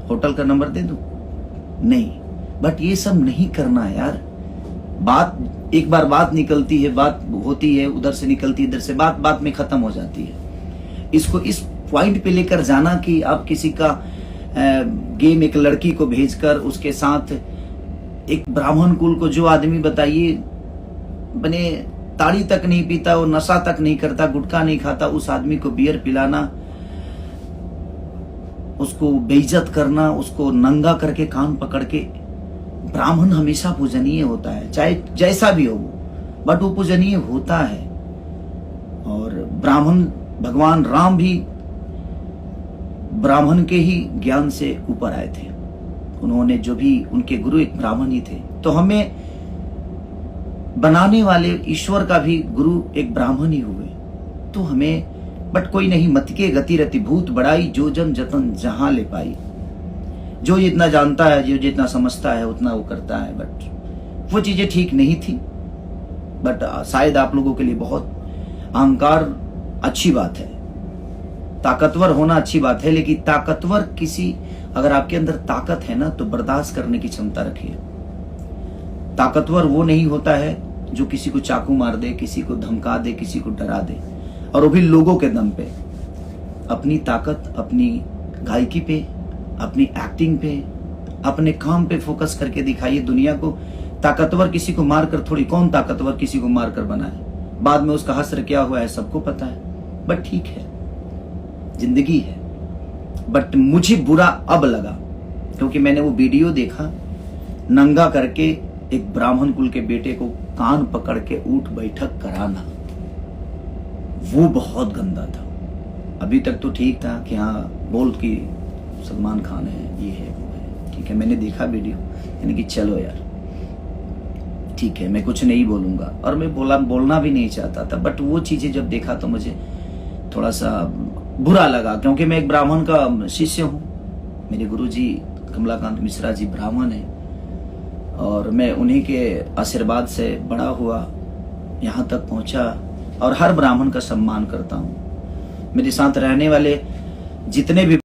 Hotel का number दे दूं? नहीं। बट ये सब नहीं करना है यार। बात एक बार बात निकलती है, बात होती है, उधर से निकलती है, इधर से, बात बात में खत्म हो जाती है। इसको इस पॉइंट पे लेकर जाना कि आप किसी का गेम, एक लड़की को भेजकर उसके साथ, एक ब्राह्मण कुल को जो आदमी बताइए बने ताड़ी तक नहीं पीता, वो नशा तक नहीं करता, गुटखा नहीं खाता, उस आदमी को बियर पिलाना, उसको बेइज्जत करना, उसको नंगा करके कान पकड़ के। ब्राह्मण हमेशा पूजनीय होता है, चाहे जैसा भी हो वो, बट वो पूजनीय होता है। और ब्राह्मण, भगवान राम भी ब्राह्मण के ही ज्ञान से ऊपर आए थे। उन्होंने जो भी, उनके गुरु एक ब्राह्मण ही थे। तो हमें बनाने वाले ईश्वर का भी गुरु एक ब्राह्मण ही हुए। तो हमें, बट कोई नहीं, मत के गति रति भूत बढ़ाई, जो जन जतन जहां ले पाई। जो जितना जानता है, जो जितना समझता है, उतना वो करता है। बट वो चीजें ठीक नहीं थी। बट शायद आप लोगों के लिए बहुत अहंकार अच्छी बात है, ताकतवर होना अच्छी बात है, लेकिन ताकतवर किसी, अगर आपके अंदर ताकत है ना, तो बर्दाश्त करने की क्षमता रखिए। ताकतवर वो नहीं होता है जो किसी को चाकू मार दे, किसी को धमका दे, किसी को डरा दे, और वो भी लोगों के दम पे। अपनी ताकत अपनी गायकी पे, अपनी एक्टिंग पे, अपने काम पे फोकस करके दिखाइए दुनिया को। ताकतवर किसी को मारकर थोड़ी, कौन ताकतवर किसी को मारकर बना है? बाद में उसका हश्र क्या हुआ है सबको पता है। बट ठीक है, जिंदगी है। बट मुझे बुरा अब लगा, क्योंकि मैंने वो वीडियो देखा, नंगा करके एक ब्राह्मण कुल के बेटे को कान पकड़ के उठ बैठक कराना, वो बहुत गंदा था। अभी तक तो ठीक था कि हाँ बोल कि सलमान खान है, ये है, वो है, ठीक है, मैंने देखा वीडियो, यानी कि चलो यार ठीक है, मैं कुछ नहीं बोलूंगा, और मैं बोलना भी नहीं चाहता था। बट वो चीजें जब देखा तो मुझे थोड़ा सा बुरा लगा, क्योंकि मैं एक ब्राह्मण का शिष्य हूँ। मेरे गुरुजी कमलाकांत मिश्रा जी ब्राह्मण हैं, और मैं उन्हीं के आशीर्वाद से बड़ा हुआ, यहाँ तक पहुंचा, और हर ब्राह्मण का सम्मान करता हूँ। मेरे साथ रहने वाले जितने भी